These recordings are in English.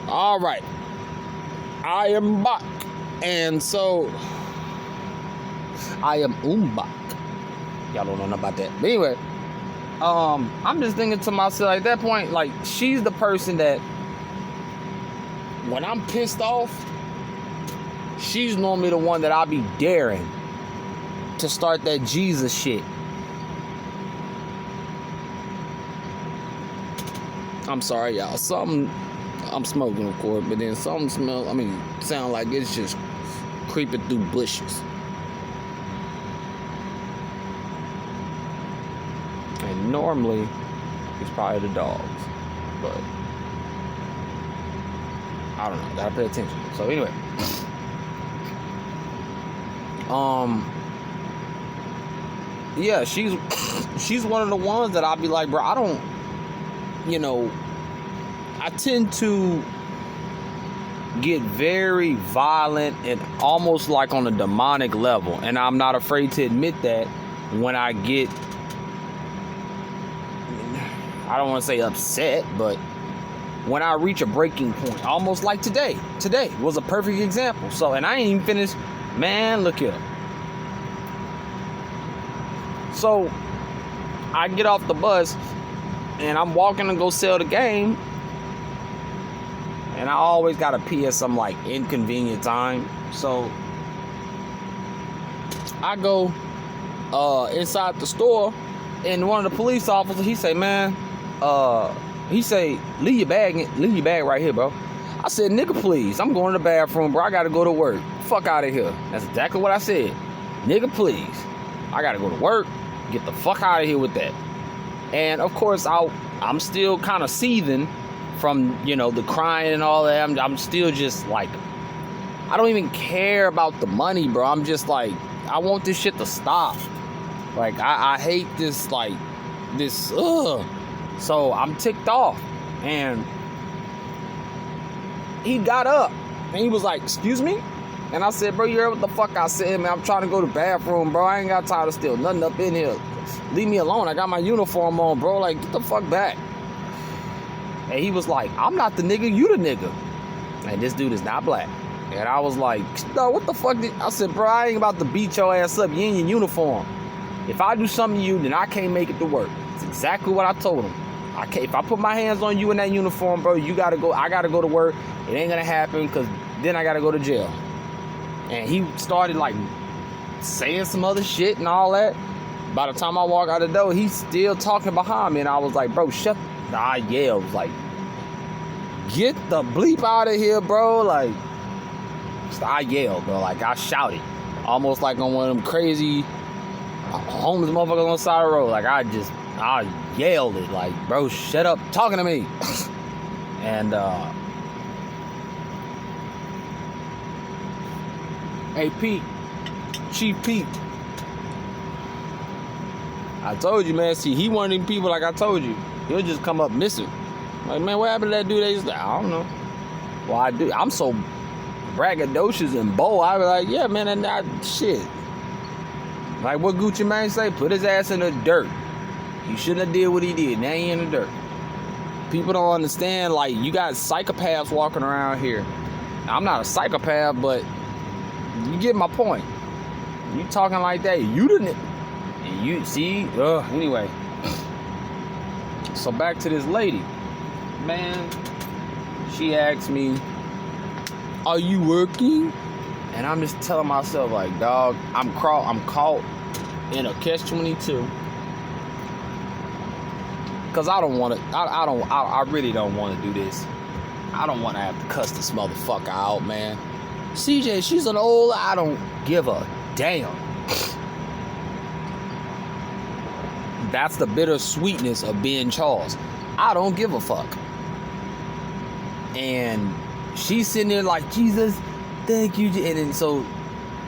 All right, I am back, and so I am back. Y'all don't know nothing about that, but anyway, I'm just thinking to myself at that point, like, she's the person that when I'm pissed off, she's normally the one that I'll be daring to start that Jesus shit. I'm sorry, y'all. I'm smoking, of course, but then something sound like it's just creeping through bushes. And normally, it's probably the dogs, but I don't know. Gotta pay attention. So anyway, yeah, she's one of the ones that I'll be like, bro, I don't, I tend to get very violent and almost like on a demonic level. And I'm not afraid to admit that when I get, I don't want to say upset, but when I reach a breaking point, almost like today. Today was a perfect example. So, and I ain't even finished. Man, look here. So, I get off the bus and I'm walking to go sell the game. And I always got to pee at some like inconvenient time. So I go inside the store, and one of the police officers, he say, man, leave your bag right here, bro. I said, nigga, please, I'm going to the bathroom, bro. I got to go to work. Fuck out of here. That's exactly what I said. Nigga, please, I got to go to work. Get the fuck out of here with that. And of course, I'm still kind of seething from, the crying and all that. I'm still just like, I don't even care about the money, bro. I'm just like, I want this shit to stop. Like, I hate this, like, this, So I'm ticked off. And he got up and he was like, excuse me? And I said, bro, you heard what the fuck I said, man? I'm trying to go to the bathroom, bro. I ain't got time to steal nothing up in here. Leave me alone. I got my uniform on, bro. Like, get the fuck back. And he was like, I'm not the nigga, you the nigga. And this dude is not black. And I was like, no, what the fuck? I said, bro, I ain't about to beat your ass up. You in your uniform. If I do something to you, then I can't make it to work. It's exactly what I told him. If I put my hands on you in that uniform, bro, you gotta go. I gotta go to work. It ain't gonna happen, because then I gotta go to jail. And he started like saying some other shit and all that. By the time I walk out the door, he's still talking behind me, and I was like, bro, shut. I yelled, like, get the bleep out of here, bro. Like, I yelled, bro. Like, I shouted, almost like on one of them crazy homeless motherfuckers on the side of the road. Like, I yelled it, like, bro, shut up talking to me. And hey, Pete, Chief Pete, I told you, man. See, he one of them people, like I told you, he'll just come up missing. Like, man, what happened to that dude? They just like, I don't know. Well, I'm so braggadocious and bold. I was like, yeah, man, and that shit. Like what Gucci Mane say, put his ass in the dirt. He shouldn't have did what he did. Now he in the dirt. People don't understand, like, you got psychopaths walking around here. I'm not a psychopath, but you get my point. You talking like that, you didn't. You see, anyway. So back to this lady. Man, she asked me, are you working? And I'm just telling myself, like, dog, I'm caught in a catch-22. Because I don't want to, I really don't want to do this. I don't want to have to cuss this motherfucker out, man. CJ, she's an old, I don't give a damn. That's the bittersweetness of being Charles. I don't give a fuck. And she's sitting there like, Jesus, thank you. And then so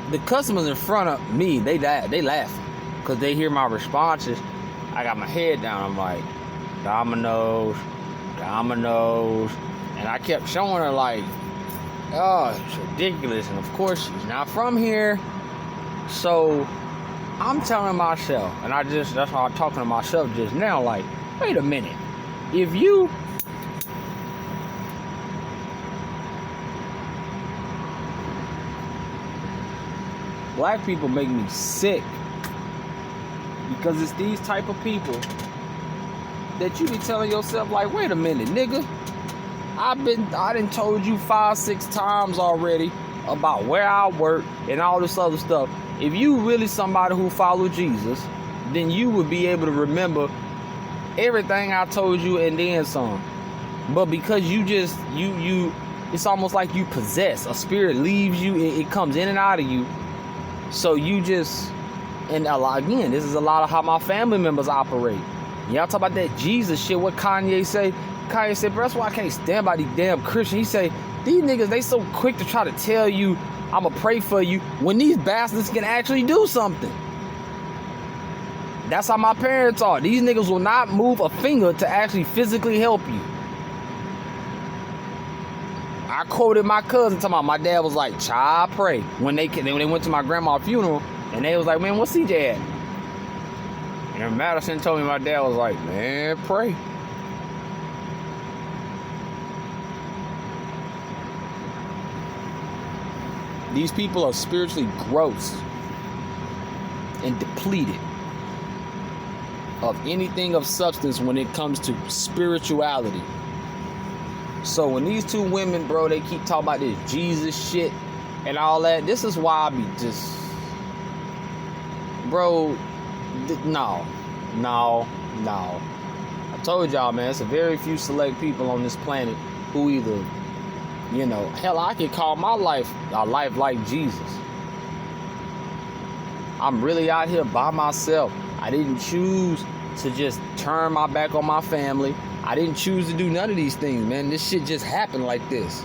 the customers in front of me, they laugh because they hear my responses. I got my head down. I'm like, Domino's. And I kept showing her like, oh, it's ridiculous. And of course, she's not from here. So I'm telling myself, and that's how I'm talking to myself just now, like, wait a minute. If you Black people make me sick. Because it's these type of people that you be telling yourself, like, wait a minute, nigga. I done told you 5-6 times already about where I work and all this other stuff. If you really somebody who follow Jesus, then you would be able to remember everything I told you and then some. But because you it's almost like you possess. A spirit leaves you, it comes in and out of you. So you just, and again, this is a lot of how my family members operate. Y'all talk about that Jesus shit, what Kanye say? Kanye said, bro, that's why I can't stand by these damn Christians. He say, these niggas, they so quick to try to tell you, I'ma pray for you, when these bastards can actually do something. That's how my parents are. These niggas will not move a finger to actually physically help you. I quoted my cousin talking about my dad was like, child, pray. When they went to my grandma's funeral, and they was like, man, what's CJ at? And Madison told me my dad was like, man, pray. These people are spiritually gross and depleted of anything of substance when it comes to spirituality. So when these two women, bro, they keep talking about this Jesus shit and all that, this is why I be just, bro, no. I told y'all, man, it's a very few select people on this planet who either, you know, hell, I could call my life a life like Jesus. I'm really out here by myself. I didn't choose to just turn my back on my family. I didn't choose to do none of these things, man. This shit just happened like this.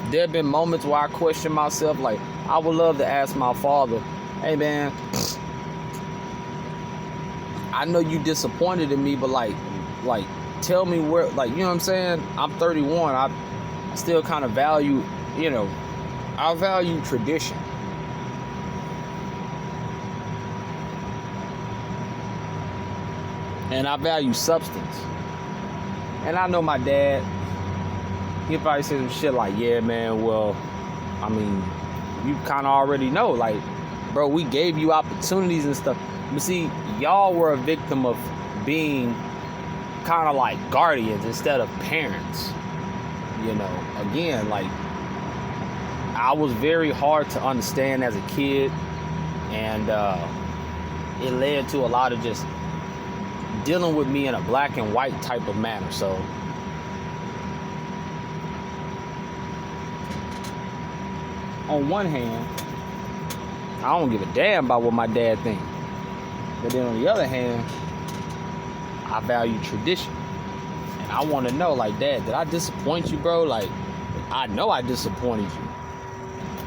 There have been moments where I question myself, like, I would love to ask my father, hey, man, I know you disappointed in me, but like, tell me where, like, you know what I'm saying? I'm 31. I still kind of value, you know, I value tradition. And I value substance. And I know my dad, he'll probably say some shit like, yeah, man, well, I mean, you kind of already know, like, bro, we gave you opportunities and stuff. But see, y'all were a victim of being kind of like guardians instead of parents. You know, again, like, I was very hard to understand as a kid, and it led to a lot of just dealing with me in a black and white type of manner. So on one hand, I don't give a damn about what my dad thinks, but then on the other hand, I value tradition. And I want to know, like, Dad, did I disappoint you, bro? Like, I know I disappointed you.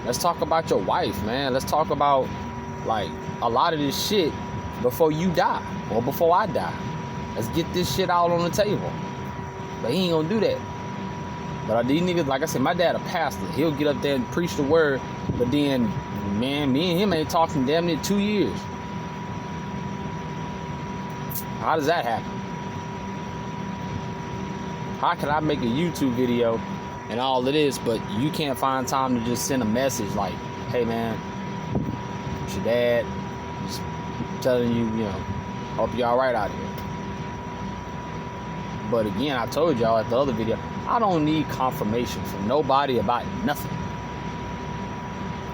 Let's talk about your wife, man. Let's talk about, like, a lot of this shit before you die or before I die. Let's get this shit out on the table. But he ain't gonna do that. But these niggas, like I said, my dad a pastor. He'll get up there and preach the word, but then, man, me and him ain't talking damn near 2 years. How does that happen? How can I make a YouTube video and all of this, but you can't find time to just send a message like, hey, man, it's your dad, just telling you, you know, hope you're all right out here. But again, I told y'all at the other video, I don't need confirmation from nobody about nothing.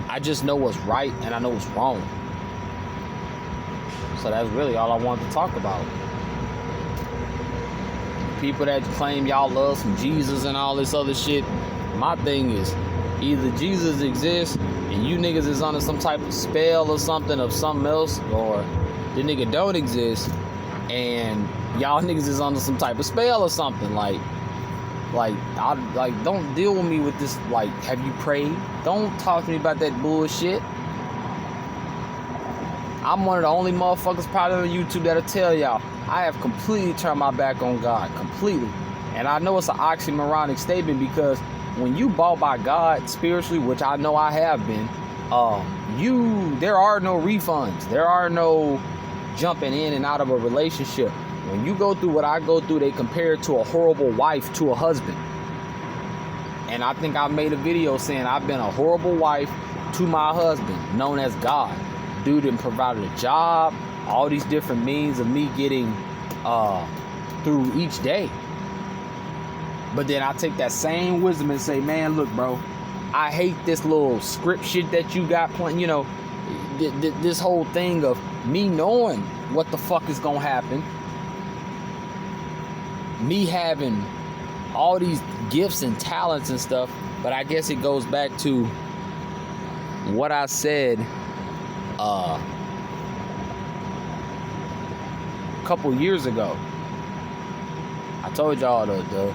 I just know what's right and I know what's wrong. So that's really all I wanted to talk about. People that claim y'all love some Jesus and all this other shit, my thing is, either Jesus exists and you niggas is under some type of spell or something of something else, or the nigga don't exist and y'all niggas is under some type of spell or something. Like, don't deal with me with this, like, have you prayed? Don't talk to me about that bullshit. I'm one of the only motherfuckers probably on YouTube that'll tell y'all I have completely turned my back on God, completely. And I know it's an oxymoronic statement, because when you bought by God spiritually, which I know I have been, there are no refunds. There are no jumping in and out of a relationship. When you go through what I go through, they compare it to a horrible wife to a husband. And I think I made a video saying I've been a horrible wife to my husband, known as God. Dude done provided a job, all these different means of me getting through each day. But then I take that same wisdom and say, man, look, bro, I hate this little script shit that you got playing, you know, this whole thing of me knowing what the fuck is gonna happen, me having all these gifts and talents and stuff. But I guess it goes back to what I said a couple years ago. I told y'all the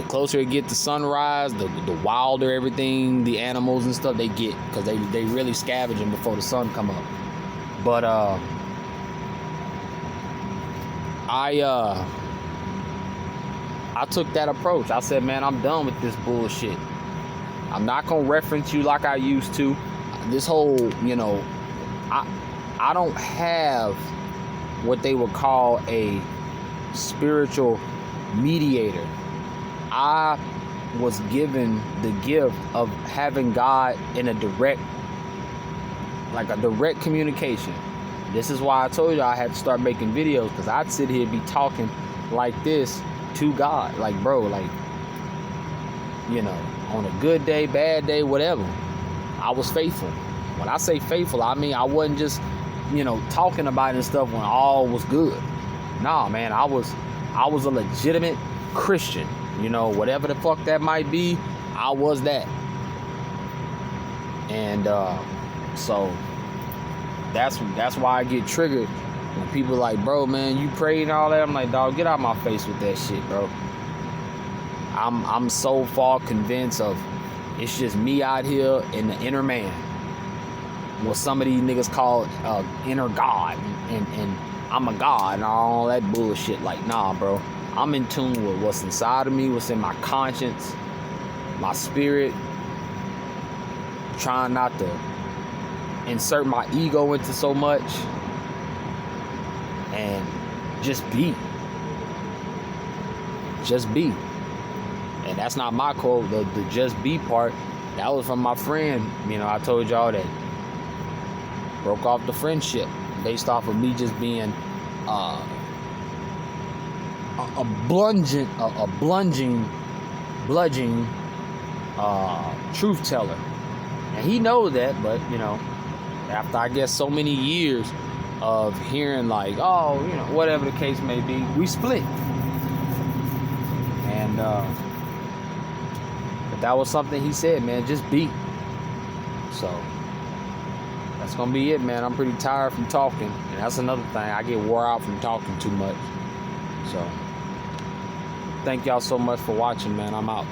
closer it get to sunrise, the wilder everything, the animals and stuff they get, because they really scavenging before the sun come up. But I took that approach. I said, man, I'm done with this bullshit. I'm not gonna reference you like I used to. This whole, you know, I don't have what they would call a spiritual mediator. I was given the gift of having God in a direct communication. This is why I told you I had to start making videos, because I'd sit here and be talking like this to God. Like, bro, like, you know, on a good day, bad day, whatever, I was faithful. When I say faithful, I mean I wasn't just, you know, talking about it and stuff when all was good. Nah, man, I was a legitimate Christian. You know, whatever the fuck that might be, I was that. And so that's why I get triggered when people are like, bro, man, you prayed and all that. I'm like, dog, get out of my face with that shit, bro. I'm so far convinced of it's just me out here in the inner man. What some of these niggas call inner God, and I'm a God and all that bullshit. Like, nah, bro. I'm in tune with what's inside of me, what's in my conscience, my spirit. Trying not to insert my ego into so much. And just be. Just be. And that's not my quote. The just be part, that was from my friend. You know, I told y'all that broke off the friendship based off of me just being a bludging truth teller. And he knows that, but, you know, after I guess so many years of hearing like, oh, you know, whatever the case may be, we split. And but that was something he said, man, just be. So that's gonna be it, man. I'm pretty tired from talking, and that's another thing. I get wore out from talking too much. So thank y'all so much for watching, man. I'm out.